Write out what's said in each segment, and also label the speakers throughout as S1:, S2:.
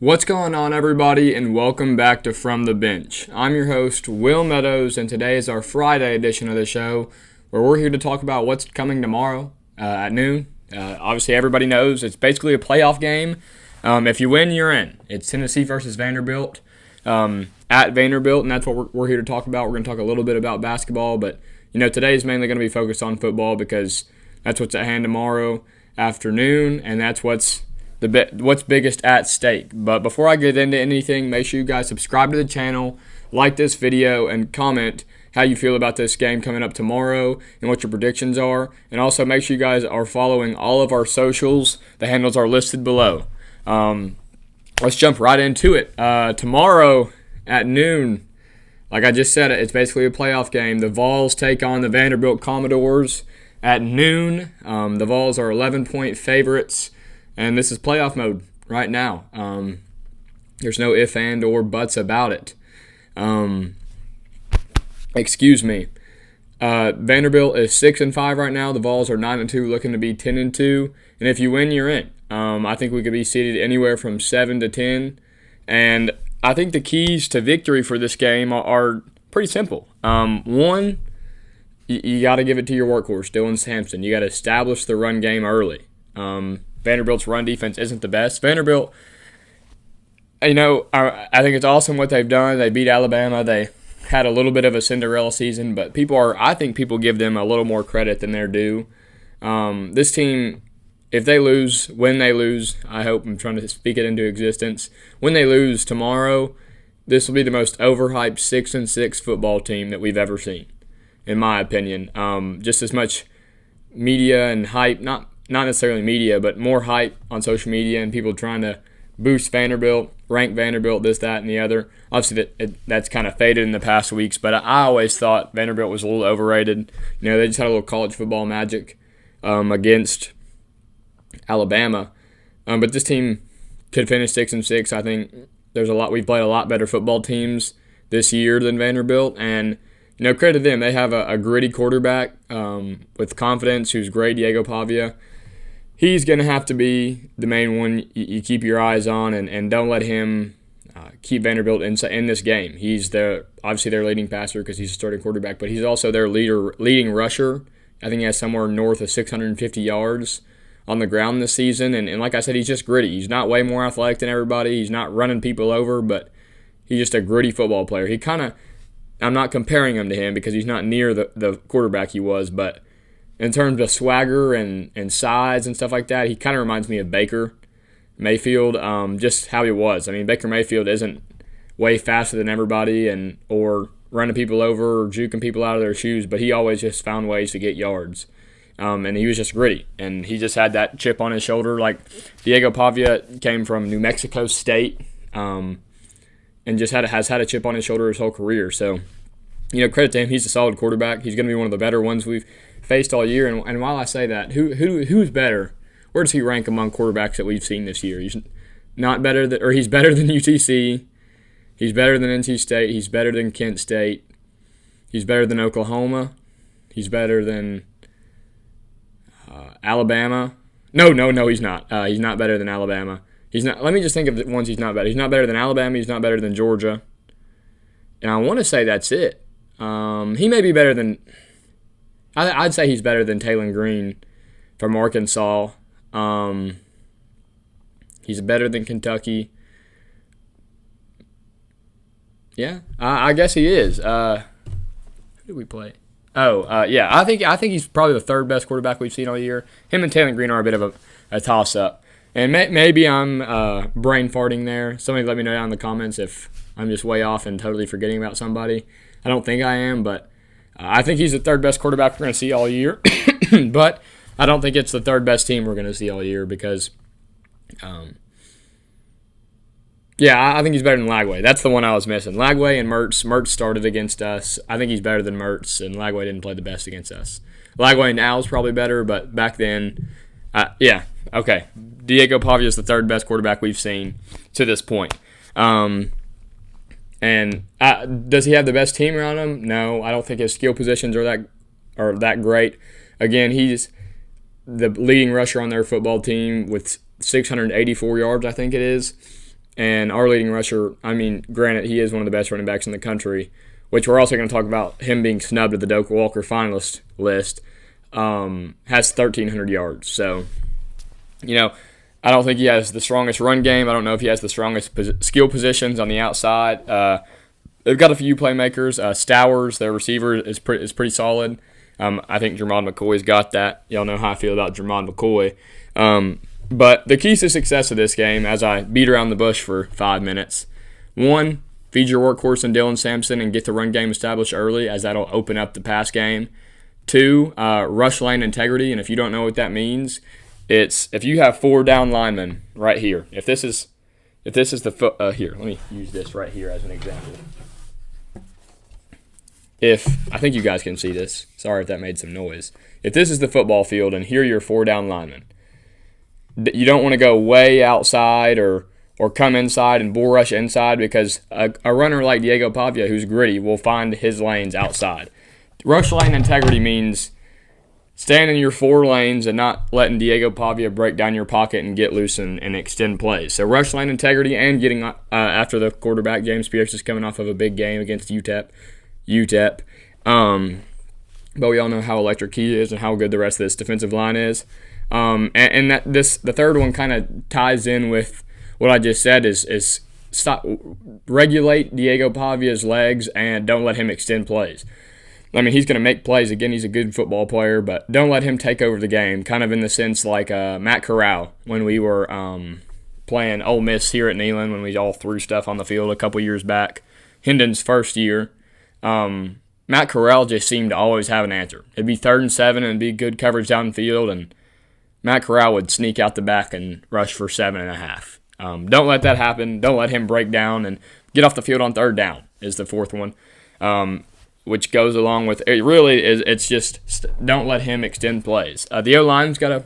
S1: What's going on, everybody, and welcome back to From the Bench. I'm your host, Will Meadows, and today is our Friday edition of the show, where we're here to talk about what's coming tomorrow at noon. Obviously, everybody knows it's basically a playoff game. If you win, you're in. It's Tennessee versus Vanderbilt at Vanderbilt, and that's what we're here to talk about. We're going to talk a little bit about basketball, but today is mainly going to be focused on football because that's what's at hand tomorrow afternoon, and that's what's biggest at stake. But before I get into anything, make sure you guys subscribe to the channel, like this video, and comment how you feel about this game coming up tomorrow and what your predictions are. And also make sure you guys are following all of our socials. The handles are listed below. Let's jump right into it. Tomorrow at noon, like I just said, it's basically a playoff game. The Vols take on the Vanderbilt Commodores at noon. The Vols are 11-point favorites. And this is playoff mode right now. There's no if, and, or buts about it. Vanderbilt is 6-5 right now. The Vols are 9-2, looking to be 10-2. And if you win, you're in. I think we could be seeded anywhere from 7 to 10. And I think the keys to victory for this game are pretty simple. One, you got to give it to your workhorse, Dylan Sampson. You got to establish the run game early. Vanderbilt's run defense isn't the best. Vanderbilt, I think it's awesome what they've done. They beat Alabama. They had a little bit of a Cinderella season, but I think people give them a little more credit than they're due. This team, when they lose, I hope I'm trying to speak it into existence. When they lose tomorrow, this will be the most overhyped 6-6 football team that we've ever seen, in my opinion. Just as much media and hype, not necessarily media, but more hype on social media and people trying to boost Vanderbilt, rank Vanderbilt, this, that, and the other. Obviously, that's kind of faded in the past weeks, but I always thought Vanderbilt was a little overrated. They just had a little college football magic against Alabama. But this team could finish 6-6. I think we've played a lot better football teams this year than Vanderbilt, and credit to them. They have a gritty quarterback with confidence who's great, Diego Pavia. He's going to have to be the main one you keep your eyes on, and don't let him keep Vanderbilt in this game. He's obviously their leading passer because he's a starting quarterback, but he's also their leading rusher. I think he has somewhere north of 650 yards on the ground this season, and like I said, he's just gritty. He's not way more athletic than everybody. He's not running people over, but he's just a gritty football player. I'm not comparing him to him because he's not near the quarterback he was, but in terms of swagger and size and stuff like that, he kind of reminds me of Baker Mayfield, just how he was. I mean, Baker Mayfield isn't way faster than everybody or running people over or juking people out of their shoes, but he always just found ways to get yards. And he was just gritty, and he just had that chip on his shoulder. Like Diego Pavia came from New Mexico State and just has had a chip on his shoulder his whole career. So, credit to him. He's a solid quarterback. He's going to be one of the better ones we've faced all year. And while I say that, who's better? Where does he rank among quarterbacks that we've seen this year? He's not better than, or he's better than UTC. He's better than NC State. He's better than Kent State. He's better than Oklahoma. He's better than Alabama. No, he's not. He's not better than Alabama. He's not. Let me just think of the ones he's not better. He's not better than Alabama. He's not better than Georgia. And I want to say that's it. He may be better than. I'd say he's better than Taylor Green from Arkansas. He's better than Kentucky. Yeah, I guess he is. Who did we play? Yeah, I think he's probably the third best quarterback we've seen all year. Him and Taylor Green are a bit of a toss-up. And maybe I'm brain farting there. Somebody let me know down in the comments if I'm just way off and totally forgetting about somebody. I don't think I am, but I think he's the third best quarterback we're going to see all year. But I don't think it's the third best team we're going to see all year because, I think he's better than Lagway. That's the one I was missing. Lagway and Mertz. Mertz started against us. I think he's better than Mertz, and Lagway didn't play the best against us. Lagway now is probably better, but back then, okay. Diego Pavia is the third best quarterback we've seen to this point. And does he have the best team around him? No, I don't think his skill positions are that great. Again, he's the leading rusher on their football team with 684 yards, I think it is. And our leading rusher, I mean, granted, he is one of the best running backs in the country, which we're also going to talk about him being snubbed at the Doak Walker finalist list, has 1,300 yards. So, I don't think he has the strongest run game. I don't know if he has the strongest skill positions on the outside. They've got a few playmakers. Stowers, their receiver, is pretty solid. I think Jermod McCoy's got that. Y'all know how I feel about Jermod McCoy. But the keys to success of this game, as I beat around the bush for 5 minutes, 1, feed your workhorse in Dylan Sampson and get the run game established early, as that'll open up the pass game. 2, rush lane integrity, and if you don't know what that means, it's if you have 4 down linemen right here. If this is the here, let me use this right here as an example. I think you guys can see this. Sorry if that made some noise. If this is the football field and here are your 4 down linemen, you don't want to go way outside or come inside and bull rush inside, because a runner like Diego Pavia, who's gritty, will find his lanes outside. Rush lane integrity means staying in your 4 lanes and not letting Diego Pavia break down your pocket and get loose and extend plays. So rush lane integrity and getting after the quarterback. James Pierce is coming off of a big game against UTEP. But we all know how electric he is and how good the rest of this defensive line is. The third one kind of ties in with what I just said is stop, regulate Diego Pavia's legs and don't let him extend plays. I mean, he's going to make plays. Again, he's a good football player, but don't let him take over the game, kind of in the sense like Matt Corral when we were playing Ole Miss here at Neyland, when we all threw stuff on the field a couple years back. Hendon's first year. Matt Corral just seemed to always have an answer. It'd be 3rd and 7 and it'd be good coverage downfield, and Matt Corral would sneak out the back and rush for 7.5. Don't let that happen. Don't let him break down and get off the field on 3rd down is the 4th one, which goes along with it. Really is, it's just don't let him extend plays. The O-line's got to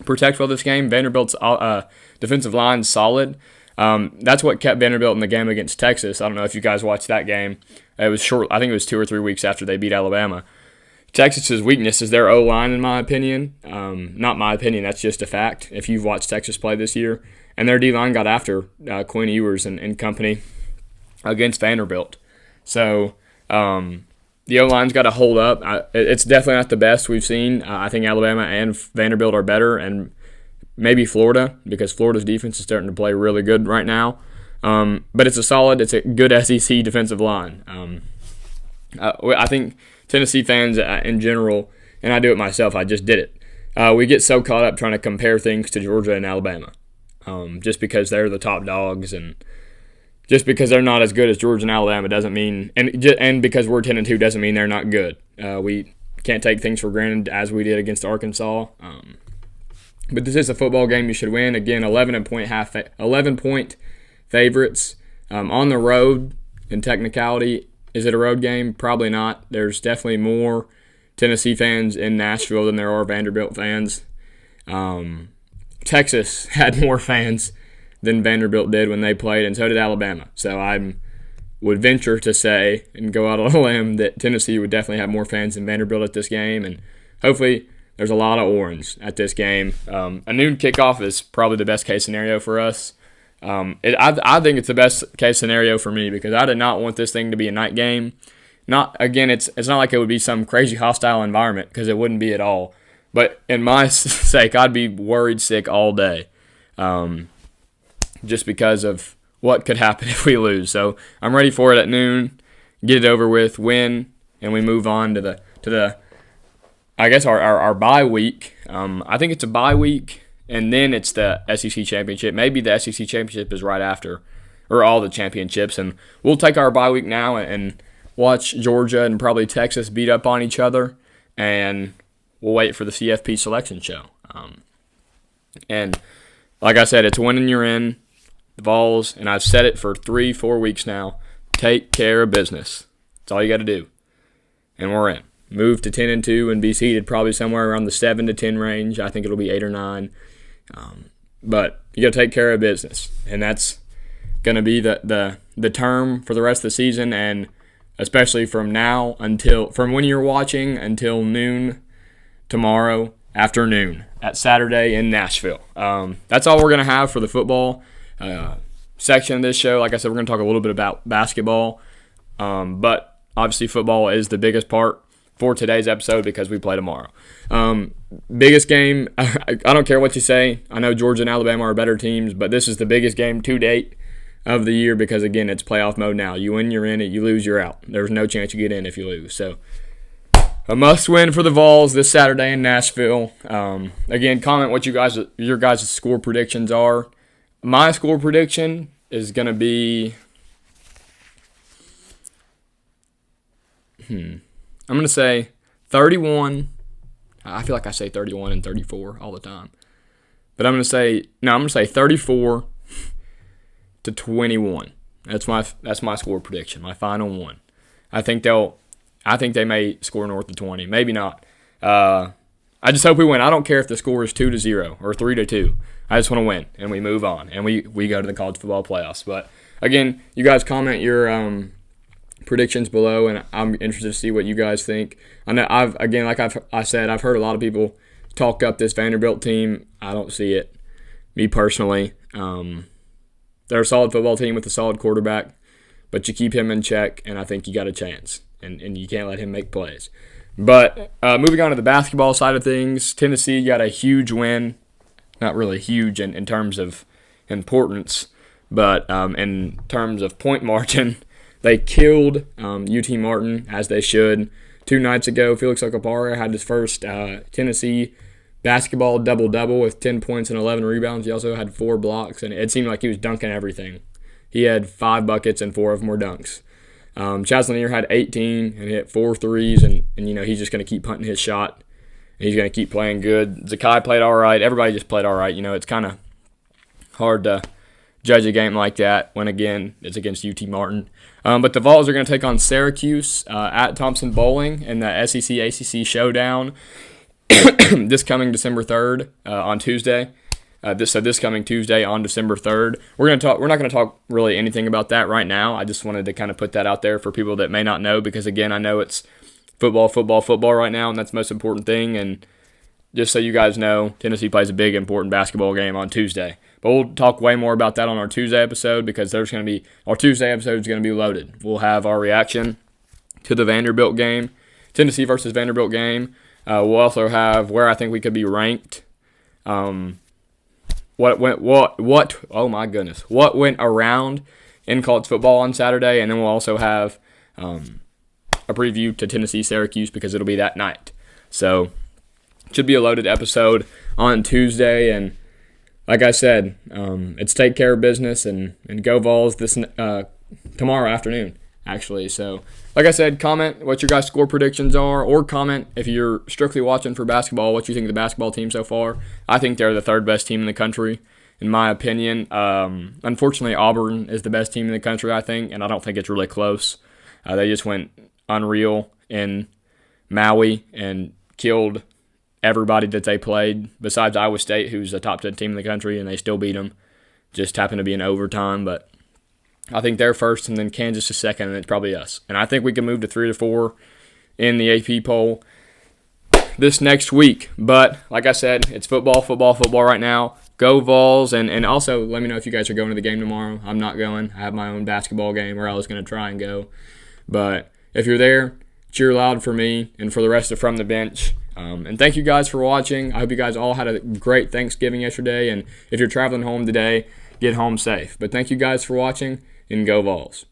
S1: protect well this game. Vanderbilt's defensive line's solid. That's what kept Vanderbilt in the game against Texas. I don't know if you guys watched that game. It was short. I think it was 2 or 3 weeks after they beat Alabama. Texas's weakness is their O-line, in my opinion. Not my opinion, that's just a fact. If you've watched Texas play this year, and their D-line got after Quinn Ewers and company against Vanderbilt. So the O-line's got to hold up. It's definitely not the best we've seen. I think Alabama and Vanderbilt are better, and maybe Florida, because Florida's defense is starting to play really good right now. But it's a good SEC defensive line. I think Tennessee fans in general, and I do it myself, I just did it. We get so caught up trying to compare things to Georgia and Alabama, just because they're the top dogs, and just because they're not as good as Georgia and Alabama doesn't mean, and because we're 10-2 doesn't mean they're not good. We can't take things for granted as we did against Arkansas. But this is a football game you should win. Again, 11-point favorites on the road. In technicality, is it a road game? Probably not. There's definitely more Tennessee fans in Nashville than there are Vanderbilt fans. Texas had more fans than Vanderbilt did when they played, and so did Alabama. So I would venture to say and go out on a limb that Tennessee would definitely have more fans than Vanderbilt at this game, and hopefully there's a lot of orange at this game. A noon kickoff is probably the best case scenario for us. I think it's the best case scenario for me, because I did not want this thing to be a night game. It's not like it would be some crazy hostile environment, because it wouldn't be at all. But in my sake, I'd be worried sick all day, just because of what could happen if we lose. So I'm ready for it at noon. Get it over with, win, and we move on to the I guess our bye week. I think it's a bye week, and then it's the SEC championship. Maybe the SEC championship is right after, or all the championships. And we'll take our bye week now and watch Georgia and probably Texas beat up on each other, and we'll wait for the CFP selection show. And like I said, it's winning you're in, the Vols, and I've said it for 3-4 weeks now. Take care of business. That's all you got to do. And we're in. Move to 10-2 and be seeded probably somewhere around the 7-10 range. I think it'll be 8 or 9. But you got to take care of business, and that's going to be the term for the rest of the season, and especially from when you're watching until noon tomorrow afternoon at Saturday in Nashville. That's all we're going to have for the football. section of this show, like I said, we're going to talk a little bit about basketball, but obviously football is the biggest part for today's episode because we play tomorrow. Biggest game, I don't care what you say. I know Georgia and Alabama are better teams, but this is the biggest game to date of the year because, again, it's playoff mode now. You win, you're in it. You lose, you're out. There's no chance you get in if you lose. So a must-win for the Vols this Saturday in Nashville. Again, comment what your guys' score predictions are. My score prediction is going to be I'm going to say 31. I feel like I say 31 and 34 all the time. But I'm going to say 34 to 21. That's my score prediction, my final one. I think they may score north of 20. Maybe not. I just hope we win. I don't care if the score is 2-0 or 3-2. I just want to win, and we move on, and we go to the college football playoffs. But, again, you guys comment your predictions below, and I'm interested to see what you guys think. I know I said, I've heard a lot of people talk up this Vanderbilt team. I don't see it, me personally. They're a solid football team with a solid quarterback, but you keep him in check, and I think you got a chance, and you can't let him make plays. But moving on to the basketball side of things, Tennessee got a huge win. Not really huge in terms of importance, but in terms of point margin. They killed UT Martin, as they should. 2 nights ago, Felix Okapara had his first Tennessee basketball double-double with 10 points and 11 rebounds. He also had 4 blocks, and it seemed like he was dunking everything. He had 5 buckets, and 4 of them were dunks. Chaz Lanier had 18 and hit 4 threes, and he's just going to keep punting his shot. He's going to keep playing good. Zakai played all right. Everybody just played all right. It's kind of hard to judge a game like that when, again, it's against UT Martin. But the Vols are going to take on Syracuse at Thompson Bowling in the SEC-ACC showdown this coming December 3rd on Tuesday. This coming Tuesday on December 3rd. We're not going to talk really anything about that right now. I just wanted to kind of put that out there for people that may not know because, again, I know it's football right now, and that's the most important thing. And just so you guys know, Tennessee plays a big, important basketball game on Tuesday. But we'll talk way more about that on our Tuesday episode because our Tuesday episode is going to be loaded. We'll have our reaction to the Vanderbilt game, Tennessee versus Vanderbilt game. We'll also have where I think we could be ranked. Oh my goodness, what went around in college football on Saturday, and then we'll also have a preview to Tennessee-Syracuse because it'll be that night. So it should be a loaded episode on Tuesday, and like I said, it's take care of business and go Vols this tomorrow afternoon, actually. So, like I said, comment what your guys' score predictions are, or comment if you're strictly watching for basketball, what you think of the basketball team so far. I think they're the 3rd best team in the country, in my opinion. Unfortunately, Auburn is the best team in the country, I think, and I don't think it's really close. They just went unreal in Maui and killed everybody that they played, besides Iowa State, who's a top 10 team in the country, and they still beat them. Just happened to be in overtime, but I think they're first, and then Kansas is second, and it's probably us. And I think we can move to 3 to 4 in the AP poll this next week. But like I said, it's football right now. Go Vols, and also let me know if you guys are going to the game tomorrow. I'm not going. I have my own basketball game where I was going to try and go. But if you're there, cheer loud for me and for the rest of From the Bench. And thank you guys for watching. I hope you guys all had a great Thanksgiving yesterday. And if you're traveling home today, get home safe. But thank you guys for watching, and go Vols.